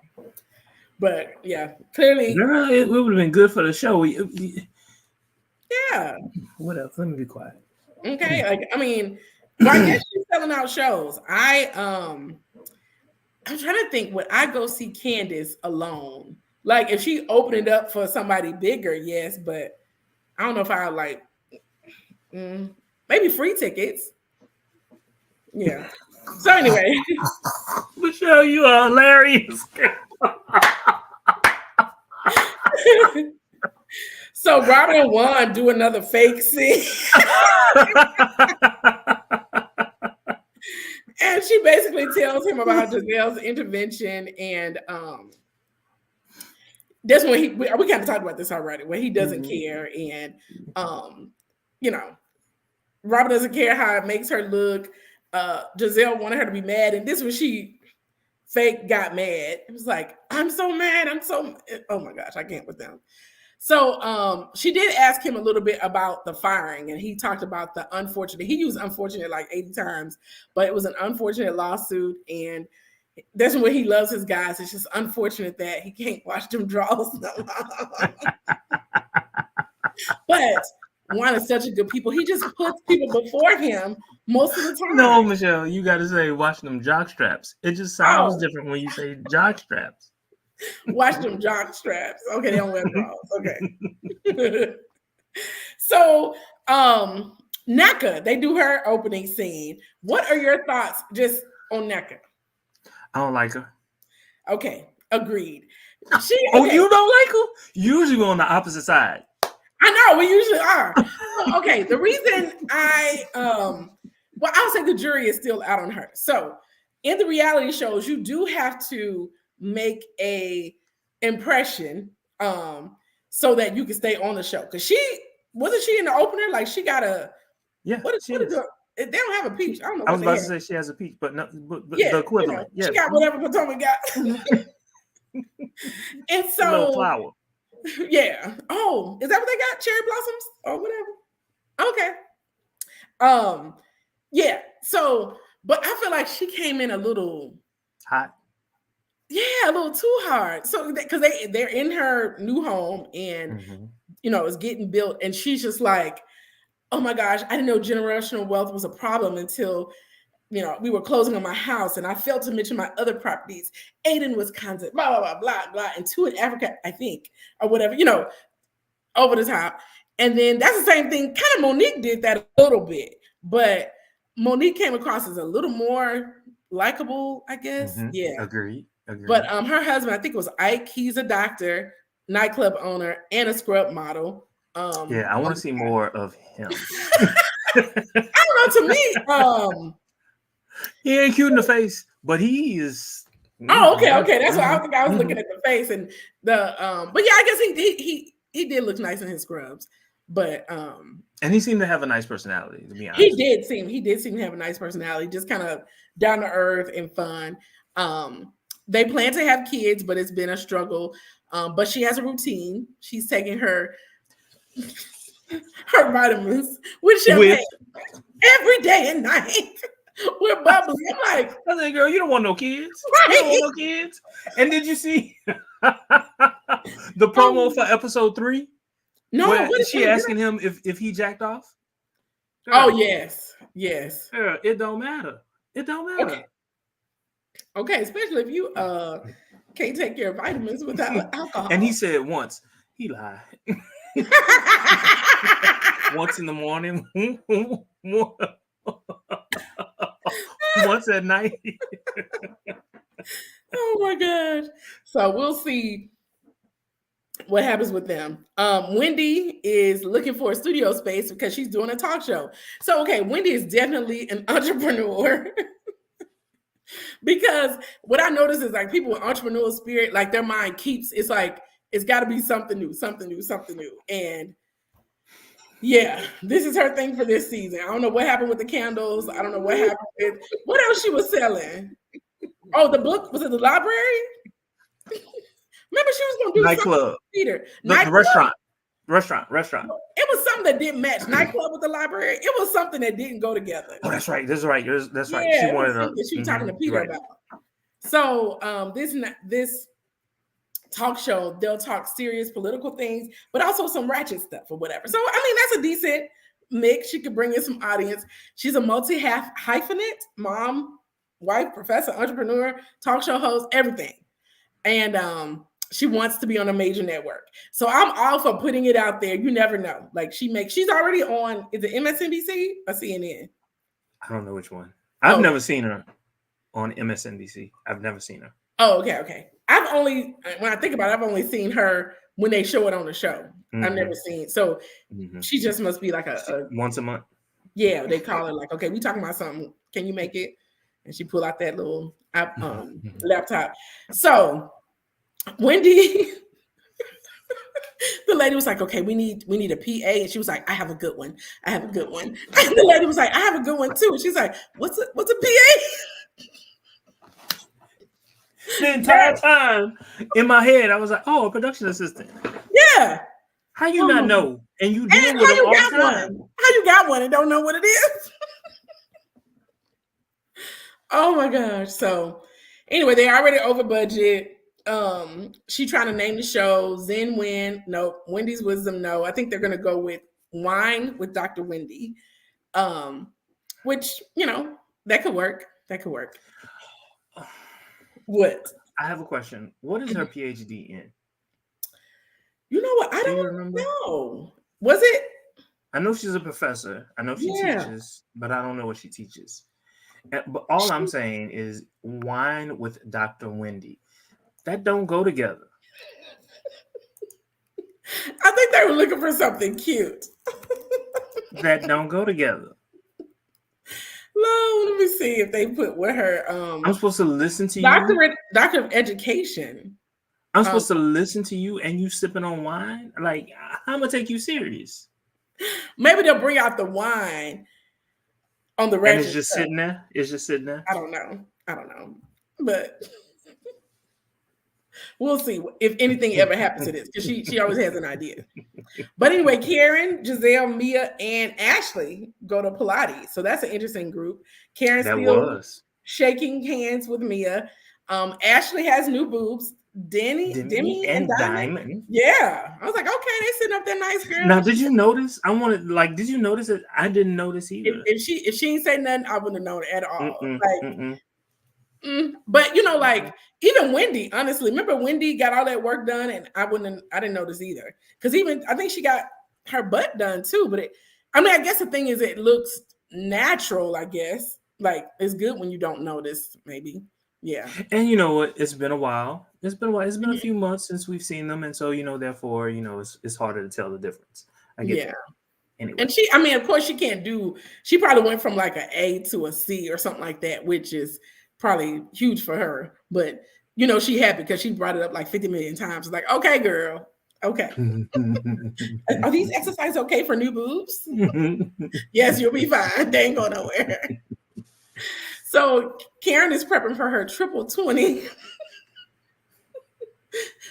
S1: But yeah, clearly,
S2: girl, it would have been good for the show.
S1: Yeah.
S2: What else? Let me be quiet.
S1: Okay, like I mean, well, I guess she's selling out shows. I'm trying to think, would I go see Candace alone? Like if she opened it up for somebody bigger, yes, but I don't know if I like maybe free tickets. Yeah. So anyway.
S2: Michelle, you are hilarious.
S1: So Robin and Juan do another fake scene. And she basically tells him about Giselle's intervention, and that's when we kind of talked about this already, when he doesn't care, and Robin doesn't care how it makes her look. Giselle wanted her to be mad, and this was she fake got mad. It was like, I'm so mad, oh my gosh, I can't with them. So she did ask him a little bit about the firing, and he talked about the unfortunate. He used unfortunate like 80 times, but it was an unfortunate lawsuit, and that's when he loves his guys. It's just unfortunate that he can't watch them draws no more. But Juan is such a good people. He just puts people before him most of the time.
S2: No, Michelle, you got to say watch them jock straps. It just sounds different when you say jock straps.
S1: Watch them jock straps. Okay, they don't wear draws. Okay. So, Neka, they do her opening scene. What are your thoughts just on Neka?
S2: I don't like her.
S1: Okay, agreed.
S2: You don't like her? You usually go on the opposite side.
S1: I know we usually are. So, okay, the reason I'll say the jury is still out on her. So in the reality shows, you do have to make a impression so that you can stay on the show. Because she wasn't she in the opener? Like she got a
S2: Yeah,
S1: what
S2: she
S1: is
S2: is.
S1: they don't have a peach. I don't know
S2: I
S1: what
S2: was
S1: they
S2: about
S1: have.
S2: to say she has a peach, but no, but
S1: Yeah,
S2: the equivalent. Yeah,
S1: she got whatever Potomac got. And
S2: a little
S1: so
S2: flower.
S1: yeah. Oh, is that what they got? Cherry blossoms or whatever? Okay. Um, yeah. So, but I feel like she came in a little
S2: Hot.
S1: yeah, a little too hard. So because they're in her new home and
S2: Mm-hmm.
S1: it's getting built, and she's just like, oh my gosh, I didn't know generational wealth was a problem until we were closing on my house, and I failed to mention my other properties, 8 in Wisconsin, blah blah blah blah blah, and 2 in Africa, I think, or whatever, over the top. And then that's the same thing. Kind of Monique did that a little bit, but Monique came across as a little more likable, I guess.
S2: Mm-hmm.
S1: Yeah.
S2: Agreed.
S1: But her husband, I think it was Ike. He's a doctor, nightclub owner, and a scrub model.
S2: Yeah, I want to see more of him.
S1: I don't know. To me,
S2: he ain't cute in the face, but he is.
S1: oh, okay. That's what I think. I was looking at the face and the but yeah, I guess he did look nice in his scrubs, but
S2: and he seemed to have a nice personality. To be honest,
S1: he did seem to have a nice personality, just kind of down to earth and fun. They plan to have kids, but it's been a struggle. But she has a routine. She's taking her vitamins with champagne every day and night. We're bubbly. I'm like,
S2: I said, girl, you don't want no kids.
S1: Right?
S2: You don't want no kids. And did you see the promo for episode 3?
S1: No,
S2: where she asking him if he jacked off?
S1: Girl, oh, yes.
S2: Girl, it don't matter. It don't matter.
S1: Okay, especially if you can't take your vitamins without alcohol.
S2: And he said once, he lied. Once in the morning, once at night.
S1: Oh my gosh. So we'll see what happens with them. Wendy is looking for a studio space because she's doing a talk show. So, okay, Wendy is definitely an entrepreneur. Because what I notice is like people with entrepreneurial spirit, like their mind keeps, it's like, it's got to be something new. And yeah, this is her thing for this season. I don't know what happened with the candles. I don't know what happened with what else she was selling. Oh, the book, was it the library? Remember, she was going to do
S2: nightclub.
S1: Peter.
S2: The restaurant.
S1: It was something that didn't match nightclub with the librabary. It was something that didn't go together.
S2: Oh, that's right. That's right. That's right.
S1: Yeah,
S2: she wanted
S1: she was talking to Peter about. So this talk show, they'll talk serious political things, but also some ratchet stuff or whatever. So I mean, that's a decent mix. She could bring in some audience. She's a hyphenate, mom, wife, professor, entrepreneur, talk show host, everything. And she wants to be on a major network. So I'm all for putting it out there. You never know. Like she's already on, is it MSNBC or CNN?
S2: I don't know which one. I've never seen her on MSNBC. I've never seen her.
S1: Oh, okay. When I think about it, I've only seen her when they show it on the show. Mm-hmm. I've never seen. So she just must be like a
S2: once a month.
S1: Yeah, they call her like, okay, we talking about something. Can you make it? And she pull out that little laptop. So Wendy, the lady was like, okay, we need a PA. And she was like, I have a good one. And the lady was like, I have a good one too. And she's like, what's a PA?
S2: The entire time in my head, I was like, oh, a production assistant.
S1: Yeah.
S2: How you not know? And you deal with them all the time.
S1: How you got one and don't know what it is? Oh my gosh. So anyway, they already over budget. She trying to name the show Zen Win. No, Wendy's Wisdom. No, I think they're gonna go with Wine with Dr. Wendy. Which, that could work. What?
S2: I have a question. What is her PhD in?
S1: You know what? I don't know. Was it?
S2: I know she's a professor. I know she teaches, but I don't know what she teaches. But all I'm saying is Wine with Dr. Wendy. That don't go together.
S1: I think they were looking for something cute.
S2: That don't go together.
S1: No, let me see if they put what her
S2: I'm supposed to listen to you.
S1: doctor of education.
S2: I'm supposed to listen to you and you sipping on wine? Like, I'm gonna take you serious.
S1: Maybe they'll bring out the wine on the
S2: And
S1: ratchet
S2: it's just
S1: stuff.
S2: sitting there. It's just sitting there.
S1: I don't know. But we'll see if anything ever happens to this because she always has an idea. But anyway, Karen, Giselle, Mia, and Ashley go to Pilates. So that's an interesting group. Karen's
S2: That
S1: still
S2: was
S1: shaking hands with Mia. Ashley has new boobs. Demi, and Diamond. Yeah. I was like, okay, they sitting up there nice, girl.
S2: Now, did you notice? Did you notice it? I didn't notice either.
S1: If she ain't say nothing, I wouldn't have known at all. But like even Wendy, honestly, remember Wendy got all that work done, and I didn't notice either. Because even I think she got her butt done too. But I guess the thing is, it looks natural. I guess like it's good when you don't notice, maybe. Yeah.
S2: And you know what? It's been a while. It's been a few months since we've seen them, and so therefore, it's harder to tell the difference. I get that.
S1: Anyway. And of course, she probably went from like an A to a C or something like that, which is probably huge for her. But she happy because she brought it up like 50 million times. It's like, okay, girl, okay. Are these exercises okay for new boobs? Yes, you'll be fine. They ain't going nowhere. So Karen is prepping for her triple 20.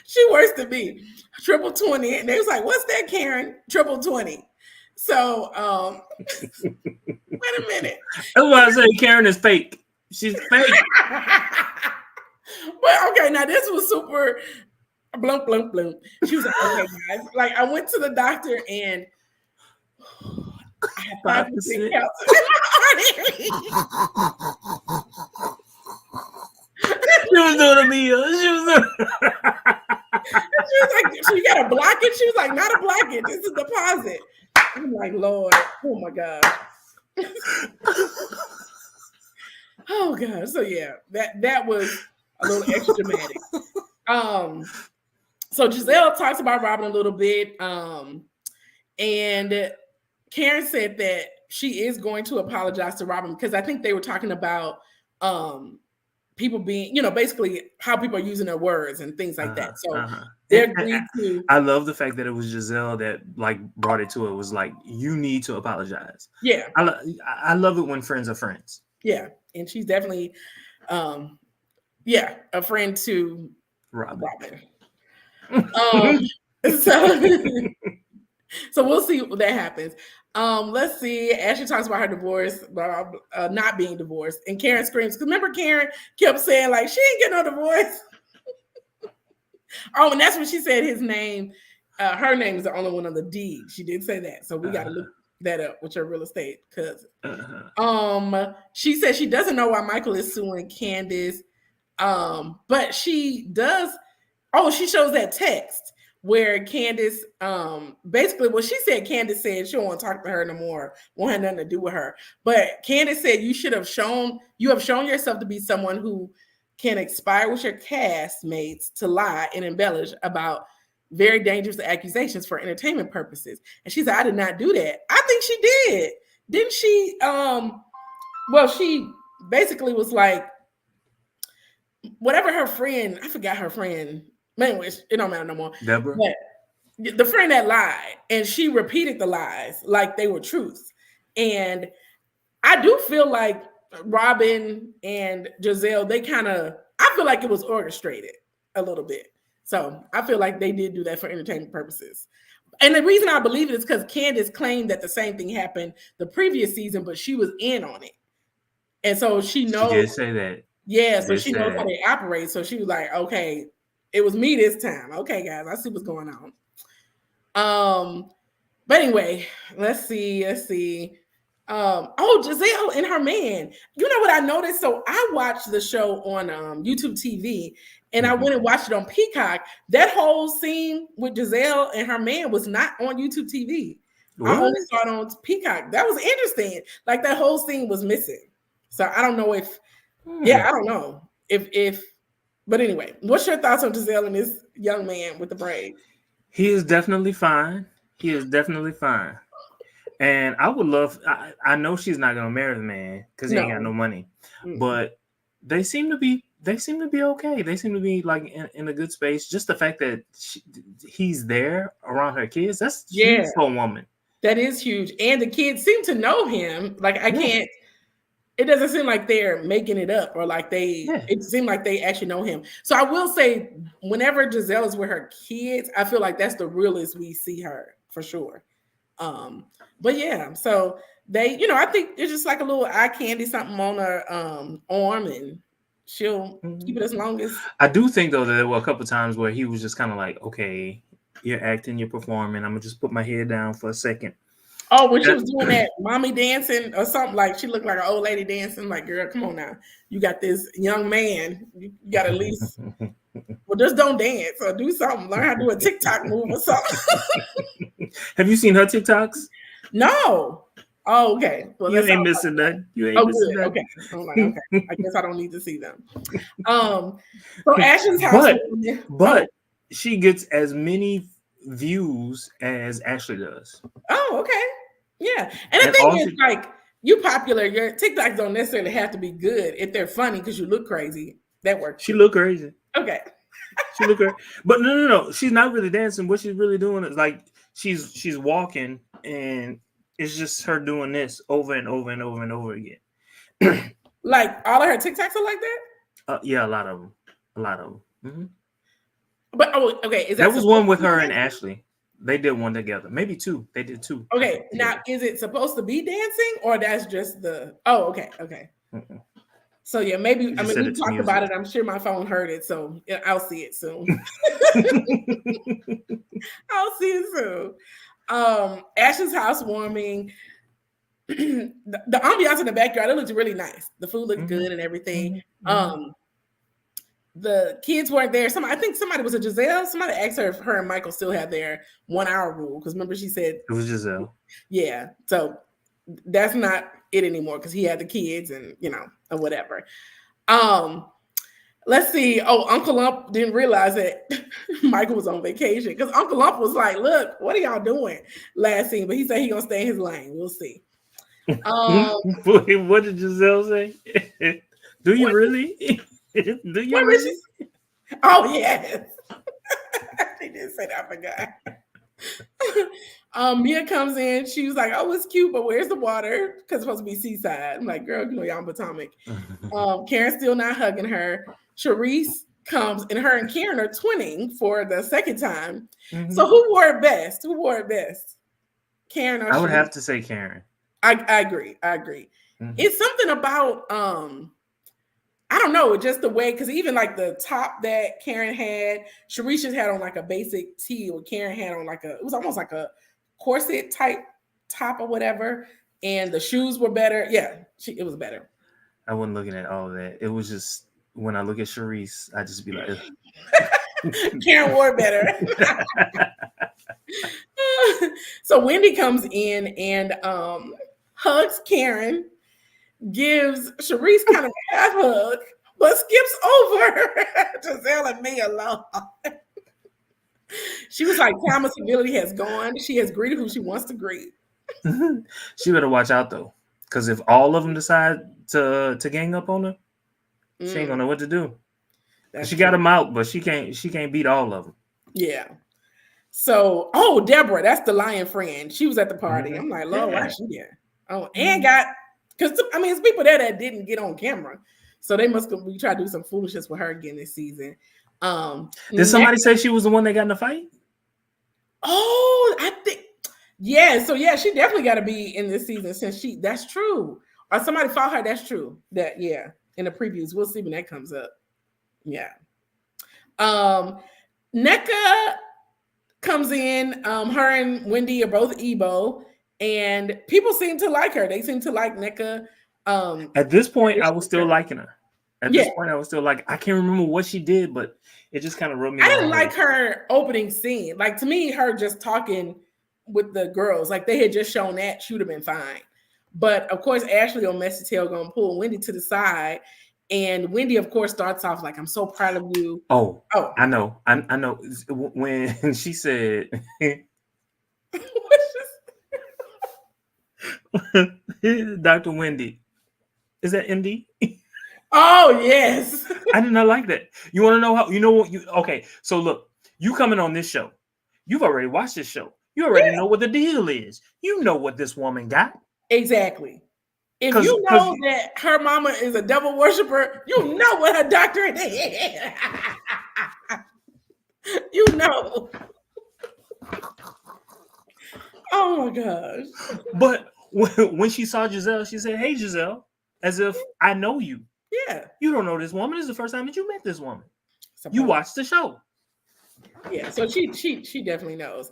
S1: She worse than me. Triple 20. And they was like, what's that, Karen? Triple 20. So wait a minute.
S2: That's why I say Karen is fake. She's fake.
S1: But okay, now this was super blump, blump, blump. She was like, okay, guys. Like I went to the doctor and I had 5% calcium.
S2: She was doing a meal. She was
S1: like, so you got a blockage? She was like, not a blockage. It's a deposit. I'm like, Lord, oh my God. Oh God. So yeah, that was a little extra dramatic. So Giselle talks about Robin a little bit. And Karen said that she is going to apologize to Robin because I think they were talking about people being, basically how people are using their words and things like that. So they agreed to.
S2: I love the fact that it was Giselle that like brought it to it. Was like, you need to apologize.
S1: Yeah.
S2: I love it when friends are friends.
S1: Yeah. And she's definitely, a friend to Robin. So we'll see what that happens. Let's see. Ashley talks about her divorce, not being divorced, and Karen screams. Because remember, Karen kept saying like she ain't getting no divorce. Oh, and that's when she said his name. Her name is the only one on the deed. She did say that, so we got to look that up with your real estate cousin. She said she doesn't know why Michael is suing Candace, but she does. Oh, she shows that text where Candace, basically, well, she said Candace said she don't want to talk to her no more, won't have nothing to do with her. But Candace said you have shown yourself to be someone who can conspire with your castmates to lie and embellish about very dangerous accusations for entertainment purposes. And she said, I did not do that. I think she did. Didn't she? Well, she basically was like, whatever her friend, I forgot her friend. Anyway, it don't matter no more.
S2: Deborah?
S1: But the friend that lied, and she repeated the lies like they were truths. And I do feel like Robin and Giselle, I feel like it was orchestrated a little bit. So I feel like they did do that for entertainment purposes. And the reason I believe it is because Candace claimed that the same thing happened the previous season, but she was in on it. And so she knows.
S2: She did say that.
S1: Yeah, so she knows how they operate. So she was like, okay, it was me this time. Okay, guys, I see what's going on. But anyway, let's see. Giselle and her man. You know what I noticed? So I watched the show on YouTube TV, and I went and watched it on Peacock. That whole scene with Giselle and her man was not on YouTube TV. What? I only saw it on Peacock. That was interesting. Like that whole scene was missing. So I don't know if, I don't know if. But anyway, what's your thoughts on Giselle and this young man with the braid?
S2: He is definitely fine. He is definitely fine. And I would love. I know she's not gonna marry the man because he ain't got
S1: No.
S2: no money,
S1: Mm.
S2: but they seem to be. They seem to be okay. They seem to be like in a good space. Just the fact that he's there around her kids, that's
S1: Yeah,
S2: huge for a woman.
S1: that is huge. And the kids seem to know him. Like I
S2: Yeah,
S1: can't. It doesn't seem like they're making it up or like they.
S2: yeah.
S1: It seemed like they actually know him. So I will say, whenever Giselle is with her kids, I feel like that's the realest we see her for sure. Um, but yeah, so they, I think it's just like a little eye candy, something on her arm, and she'll keep
S2: Mhm.
S1: it as long as.
S2: I do think though that there were a couple times where he was just kind of like, okay, you're acting, you're performing. I'm gonna just put my head down for a second.
S1: Oh, when she
S2: That
S1: was doing that mommy dancing or something, like she looked like an old lady dancing. Like, girl, come on now, you got this young man. You got to at least, well, just don't dance or do something. Learn how to do a TikTok move or something.
S2: Have you seen her TikToks?
S1: No. Oh, okay. Well,
S2: You
S1: that
S2: ain't
S1: sounds
S2: missing that. You
S1: Oh,
S2: ain't missing
S1: good.
S2: that.
S1: Okay. I'm like, okay. I guess I don't need to see them. So Ashley's
S2: but
S1: housewarming. Oh,
S2: but she gets as many views as Ashley does,
S1: oh, okay. Yeah. And the
S2: and
S1: thing
S2: all
S1: is,
S2: she
S1: like, you popular, your TikToks don't necessarily have to be good. If they're funny because you look crazy, that works
S2: she
S1: too.
S2: look crazy.
S1: Okay.
S2: She look crazy, but no. She's not really dancing. What she's really doing is like she's walking, and it's just her doing this over and over and over and over again.
S1: Like all of her TikToks are like that?
S2: Yeah, a lot of them, a lot of them.
S1: But oh, okay. Is
S2: That
S1: that
S2: was
S1: supposed
S2: one
S1: to
S2: with
S1: be
S2: her and
S1: dancing?
S2: Ashley. They did one together, maybe two. They did two, I
S1: Okay.
S2: think,
S1: Now,
S2: together.
S1: is it supposed to be dancing or that's just the oh, okay, okay.
S2: Mm-mm.
S1: So yeah, maybe
S2: She
S1: I
S2: just
S1: mean
S2: set
S1: we
S2: it to
S1: talked about
S2: music.
S1: it. I'm sure my phone heard it, so yeah, I'll see it soon. I'll see it soon. Ash's housewarming. The ambiance in the backyard, it looks really nice. The food looked
S2: Mhm,
S1: good and everything.
S2: mhm, mhm.
S1: Um, the kids weren't there. I think somebody was a Giselle. Somebody asked her if her and Michael still had their 1 hour rule. Because remember, she said,
S2: It was Giselle.
S1: yeah. So that's not it anymore because he had the kids and or whatever. Um, let's see. Oh, Uncle Lump didn't realize that Michael was on vacation because Uncle Lump was like, "Look, what are y'all doing?" Last scene, but he said he gonna stay in his lane. We'll see. Um,
S2: Wait, what did Giselle say? Do you
S1: what?
S2: really? Do you
S1: What did
S2: really?
S1: she? Oh yes, she did say that. I forgot. Mia comes in. She was like, "Oh, it's cute, but where's the water? Because it's supposed to be seaside." I'm like, "Girl, y'all in Potomac." Karen's still not hugging her. Charisse comes, and her and Karen are twinning for the second time. So
S2: Mhm.
S1: who wore it best? Who wore it best? Karen or
S2: I would
S1: Charisse?
S2: have to say Karen.
S1: I agree. I agree.
S2: Mhm.
S1: It's something about I don't know, just the way, because even like the top that Karen had, Sharice just had on like a basic tee, or Karen had on like it was almost like a corset type top or whatever. And the shoes were better. Yeah, it was better.
S2: I wasn't looking at all of that. It was just when I look at Charisse, I just be like,
S1: Karen wore it better. So Wendy comes in and hugs Karen, gives Sharice kind of a half hug, but skips over Giselle and me alone. She was like, time of civility has gone. She has greeted who she wants to greet.
S2: she better watch out though, because if all of them decide to gang up on her, she ain't gonna
S1: Mm,
S2: know what to do. Cause
S1: that's
S2: she got
S1: true.
S2: them out, but she can't beat all of them.
S1: Yeah. So, oh, Deborah, that's the lion friend. She was at the party. I'm like, Lord, why
S2: Yeah.
S1: is she there? Oh, and
S2: Mhm.
S1: got because I mean, it's people there that didn't get on camera, so they must be try to do some foolishness with her again this season.
S2: Did
S1: Next,
S2: somebody say she was the one that got in the fight?
S1: oh, I think yeah. So yeah, she definitely got to be in this season since that's true. Or somebody fought her. That's true. That yeah. In the previews, we'll see when that comes up. Yeah. Um, NECA comes in. Her and Wendy are both Ebo, and people seem to like her. They seem to like NECA.
S2: At this point, I was
S1: With
S2: still
S1: her.
S2: liking her. At
S1: Yeah,
S2: this point, I was still like, I can't remember what she did, but it just kind of rubbed me
S1: I
S2: the
S1: didn't
S2: wrong way.
S1: like her opening scene. Like to me, her just talking with the girls, like they had just shown that, she would have been fine. But of course, Ashley on Messy Tail gonna pull Wendy to the side, And Wendy, of course, starts off like, "I'm so proud of you."
S2: Oh,
S1: Oh,
S2: I know. I know. When she said, Dr. Wendy, is that MD?
S1: oh yes.
S2: I did not like that. You want to know how? You know what? Okay? So look, you coming on this show? You've already watched this show. You already know what the deal is. You know what this woman got.
S1: Exactly. If
S2: Because
S1: you know that her mama is a devil worshiper, you know what her doctorate is. You know. Oh my gosh.
S2: But when she saw Giselle, she said, "Hey, Giselle," as if I know you.
S1: Yeah.
S2: You don't know this woman. This is the first time that you met this woman. You
S1: Supposed.
S2: watched the show.
S1: Yeah. So she definitely knows.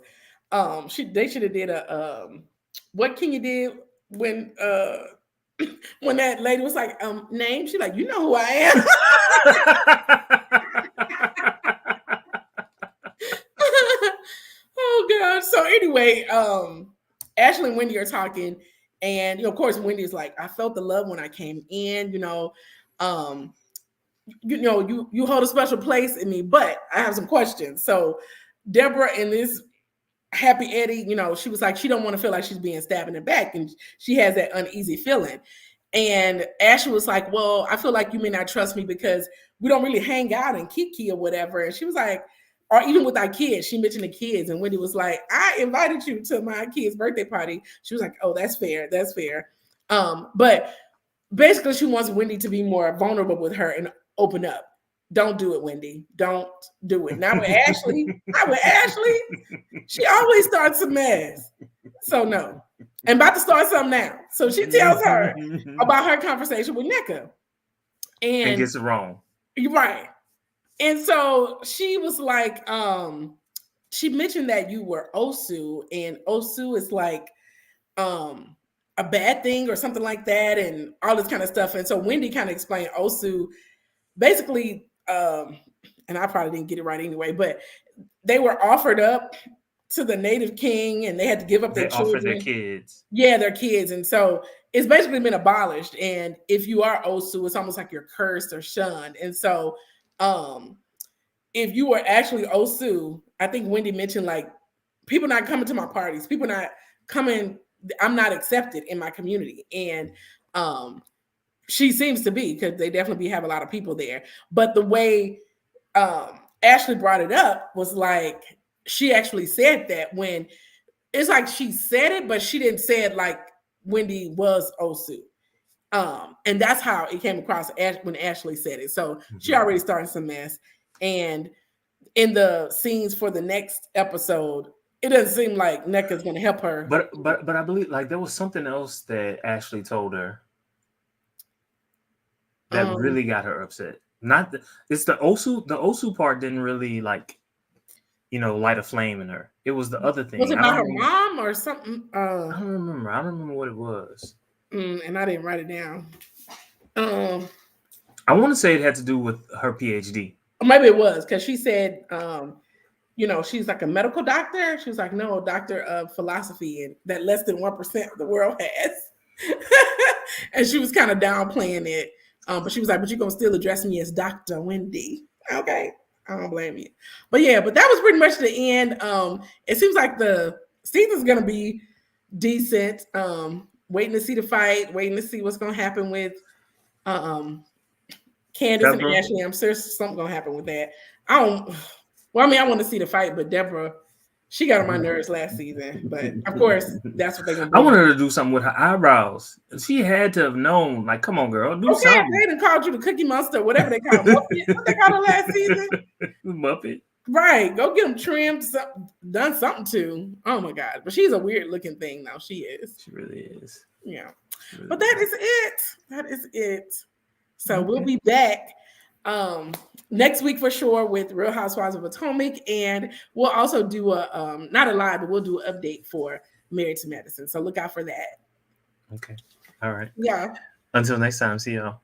S1: They should have did a what Kenya did when when that lady was like, name, she like, you know who I am. Oh gosh. So anyway, Ashley and Wendy are talking, and of course Wendy's like, I felt the love when I came in, you hold a special place in me, but I have some questions. So Deborah in this Happy Eddie, she was like, she don't want to feel like she's being stabbed in the back, and she has that uneasy feeling. And Ashley was like, well, I feel like you may not trust me because we don't really hang out and kiki or whatever. And she was like, or even with our kids, she mentioned the kids. And Wendy was like, I invited you to my kid's birthday party. She was like, oh, that's fair. That's fair. But basically she wants Wendy to be more vulnerable with her and open up. Don't do it, Wendy. Don't do it. Not with Ashley. She always starts a mess. So no. And about to start something now. So she tells her about her conversation with Nneka. And
S2: gets it wrong.
S1: You're right. And so she was like, she mentioned that you were Osu, and Osu is like a bad thing or something like that, and all this kind of stuff. And so Wendy kind of explained Osu basically, and I probably didn't get it right anyway, but they were offered up to the native king and they had to give up their children.
S2: Their kids.
S1: Yeah, their kids. And so it's basically been abolished. And if you are Osu, it's almost like you're cursed or shunned. And so if you were actually Osu, I think Wendy mentioned like people not coming to my parties, people not coming, I'm not accepted in my community. And she seems to be, because they definitely have a lot of people there. But the way Ashley brought it up was like, she actually said that when it's like she said it, but she didn't say it like Wendy was Osu. And that's how it came across when Ashley said it. So she already started some mess. And in the scenes for the next episode, it doesn't seem like Nneka's going to help her.
S2: But I believe like there was something else that Ashley told her that really got her upset. It's the Osu part didn't really like, light a flame in her. It was the other thing.
S1: Was it about her mom or something?
S2: I don't remember. I don't remember what it was.
S1: And I didn't write it down.
S2: I want to say it had to do with her PhD.
S1: Maybe it was, because she said, she's like a medical doctor. She was like, no, doctor of philosophy, and that less than 1% of the world has. And she was kind of downplaying it. But she was like, but you're going to still address me as Dr. Wendy. Okay. I don't blame you. But yeah, but that was pretty much the end. It seems like the season's going to be decent. Waiting to see the fight, waiting to see what's going to happen with Candace and Ashley. I'm sure something's going to happen with that. I want to see the fight, but Deborah, she got on my nerves last season. But of course, that's what they're going to do.
S2: I wanted her to do something with her eyebrows. She had to have known, like, come on, girl, do something.
S1: They done called you the Cookie Monster, whatever they call Muppet. What they called her last season?
S2: Muppet.
S1: Right. Go get them trimmed, done something to. Oh my God. But she's a weird looking thing now. She is.
S2: She really is.
S1: Yeah. Really but that is it. That is it. So we'll be back next week for sure with Real Housewives of Potomac. And we'll also do a, not a live, but we'll do an update for Married to Medicine. So look out for that.
S2: Okay. All right.
S1: Yeah.
S2: Until next time. See y'all.